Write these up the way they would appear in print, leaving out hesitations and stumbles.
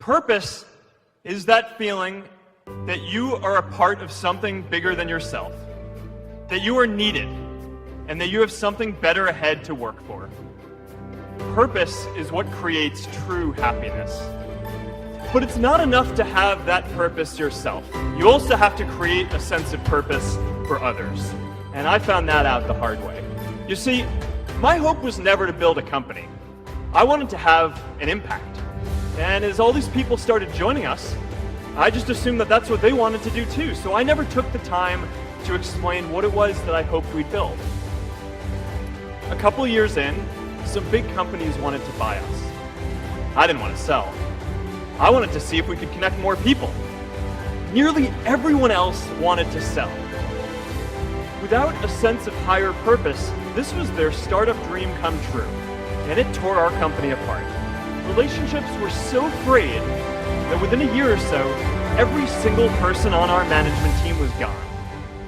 Purpose is that feeling that you are a part of something bigger than yourself, that you are needed, and that you have something better ahead to work for. Purpose is what creates true happiness. But it's not enough to have that purpose yourself. You also have to create a sense of purpose for others. And I found that out the hard way. You see, my hope was never to build a company. I wanted to have an impact. And as all these people started joining us, I just assumed that that's what they wanted to do too. So I never took the time to explain what it was that I hoped we'd build. A couple of years in, some big companies wanted to buy us. I didn't want to sell. I wanted to see if we could connect more people. Nearly everyone else wanted to sell. Without a sense of higher purpose, this was their startup dream come true, and it tore our company apart. Relationships were so frayed that within a year or so, every single person on our management team was gone.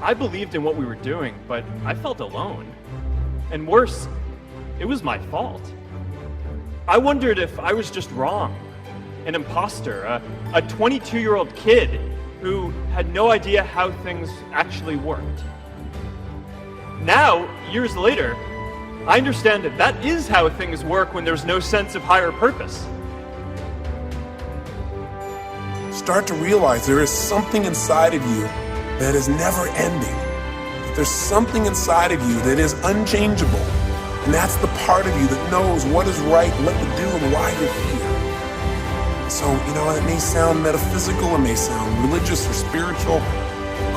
I believed in what we were doing, but I felt alone. And worse, it was my fault. I wondered if I was just wrong, an imposter, a 22-year-old kid who had no idea how things actually worked. Now, years later, I understand that that is how things work when there's no sense of higher purpose. Start to realize there is something inside of you that is never ending. There's something inside of you that is unchangeable. And that's the part of you that knows what is right, what to do, and why you're here. So, it may sound metaphysical, it may sound religious or spiritual,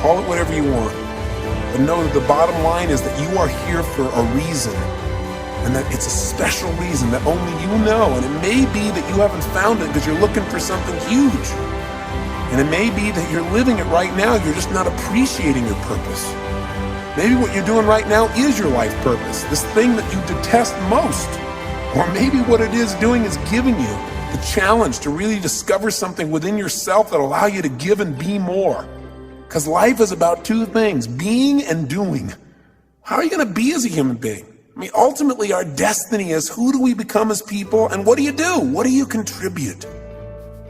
call it whatever you want. But know that the bottom line is that you are here for a reason, and that it's a special reason that only you know. And it may be that you haven't found it because you're looking for something huge. And it may be that you're living it right now, you're just not appreciating your purpose. Maybe what you're doing right now is your life purpose, this thing that you detest most. Or maybe what it is doing is giving you the challenge to really discover something within yourself that will allow you to give and be more. Because life is about two things, being and doing. How are you going to be as a human being? Ultimately, our destiny is who do we become as people, and what do you do? What do you contribute?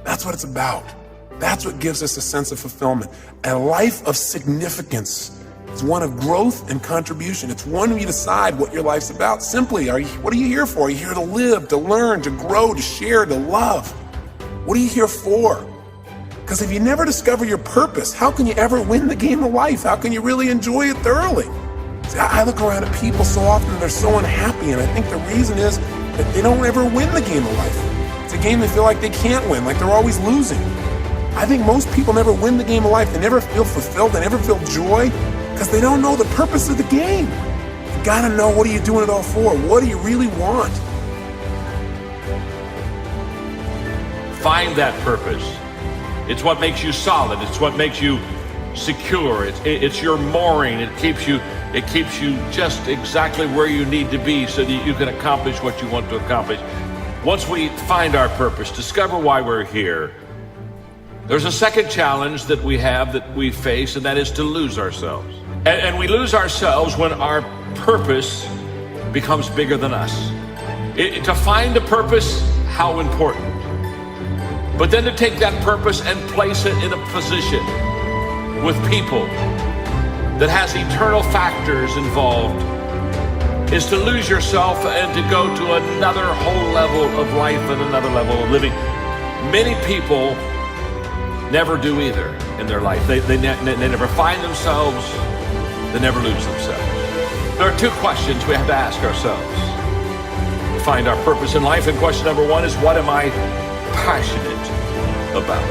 That's what it's about. That's what gives us a sense of fulfillment. A life of significance is one of growth and contribution. It's one where you decide what your life's about. Simply, what are you here for? Are you here to live, to learn, to grow, to share, to love? What are you here for? Because if you never discover your purpose, how can you ever win the game of life? How can you really enjoy it thoroughly? See, I look around at people so often and they're so unhappy, and I think the reason is that they don't ever win the game of life. It's a game they feel like they can't win, like they're always losing. I think most people never win the game of life. They never feel fulfilled, they never feel joy, because they don't know the purpose of the game. You gotta know, what are you doing it all for? What do you really want? Find that purpose. It's what makes you solid. It's what makes you secure. It's your mooring. It keeps you just exactly where you need to be so that you can accomplish what you want to accomplish. Once we find our purpose, discover why we're here, there's a second challenge that we have, that we face, and that is to lose ourselves. And we lose ourselves when our purpose becomes bigger than us. To find a purpose, how important. But then to take that purpose and place it in a position with people that has eternal factors involved is to lose yourself and to go to another whole level of life and another level of living. Many people never do either in their life. They never find themselves, they never lose themselves. There are two questions we have to ask ourselves to find our purpose in life. And question number one is, what am I passionate about?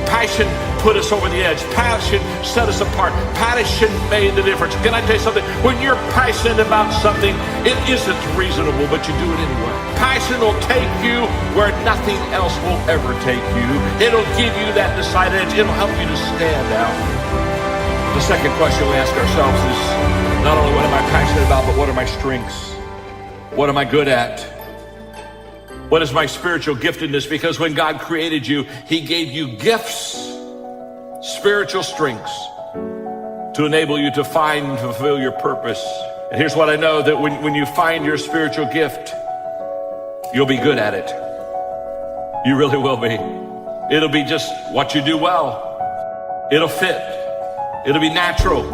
Passion put us over the edge. Passion set us apart. Passion made the difference. Can I tell you something? When you're passionate about something, it isn't reasonable, but you do it anyway. Passion will take you where nothing else will ever take you. It'll give you that decided edge. It'll help you to stand out. The second question we ask ourselves is not only what am I passionate about, but what are my strengths? What am I good at? What is my spiritual giftedness? Because when God created you, He gave you gifts, spiritual strengths, to enable you to find and fulfill your purpose. And here's what I know, that when you find your spiritual gift, you'll be good at it. You really will be. It'll be just what you do well. It'll fit. It'll be natural.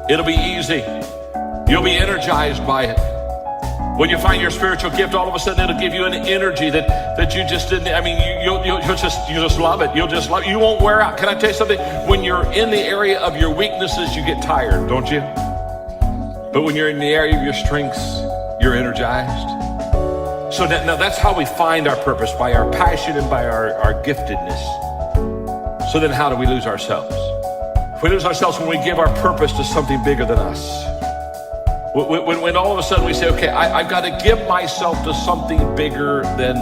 It'll be easy. You'll be energized by it. When you find your spiritual gift, all of a sudden it'll give you an energy that you just didn't. I mean, you'll just love it. You'll just love it. You won't wear out. Can I tell you something? When you're in the area of your weaknesses, you get tired, don't you? But when you're in the area of your strengths, you're energized. So now that's how we find our purpose, by our passion and by our giftedness. So then how do we lose ourselves? We lose ourselves when we give our purpose to something bigger than us. When all of a sudden we say, okay, I've got to give myself to something bigger than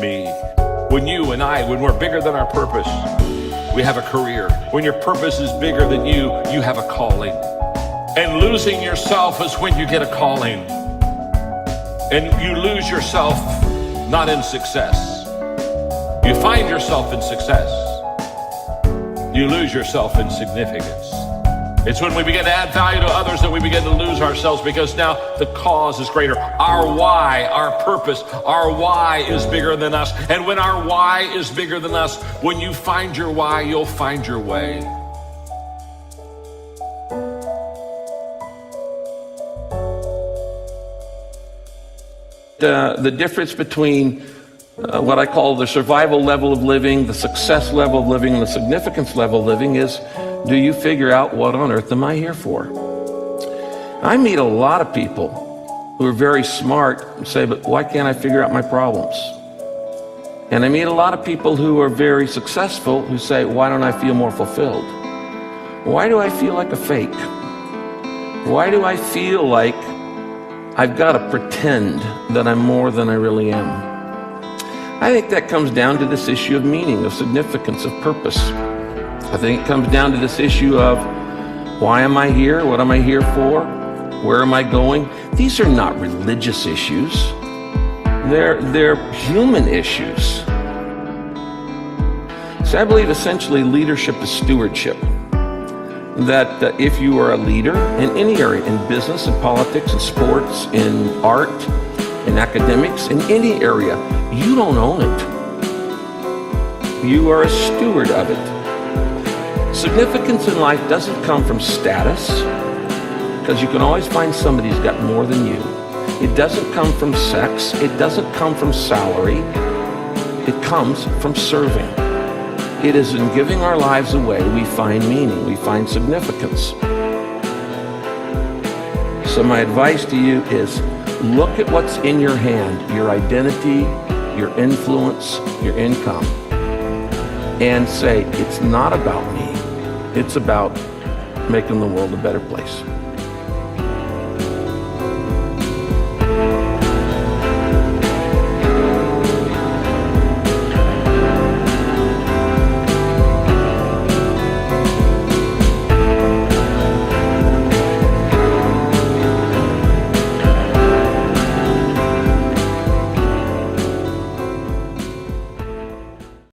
me. When you and I, when we're bigger than our purpose, we have a career. When your purpose is bigger than you, you have a calling. And losing yourself is when you get a calling. And you lose yourself not in success. You find yourself in success. You lose yourself in significance. It's when we begin to add value to others that we begin to lose ourselves, because now the cause is greater. Our why, our purpose, our why is bigger than us. And when our why is bigger than us, when you find your why, you'll find your way. The difference between what I call the survival level of living, the success level of living, and the significance level of living is, do you figure out what on earth am I here for? I meet a lot of people who are very smart and say, but why can't I figure out my problems? And I meet a lot of people who are very successful who say, why don't I feel more fulfilled? Why do I feel like a fake? Why do I feel like I've got to pretend that I'm more than I really am? I think that comes down to this issue of meaning, of significance, of purpose. I think it comes down to this issue of, why am I here? What am I here for? Where am I going? These are not religious issues. They're human issues. So I believe essentially leadership is stewardship. That if you are a leader in any area, in business, in politics, in sports, in art, in academics, in any area, you don't own it. You are a steward of it. Significance in life doesn't come from status, because you can always find somebody who's got more than you. It doesn't come from sex. It doesn't come from salary. It comes from serving. It is in giving our lives away we find meaning, we find significance. So my advice to you is, look at what's in your hand, your identity, your influence, your income, and say, it's not about me. It's about making the world a better place.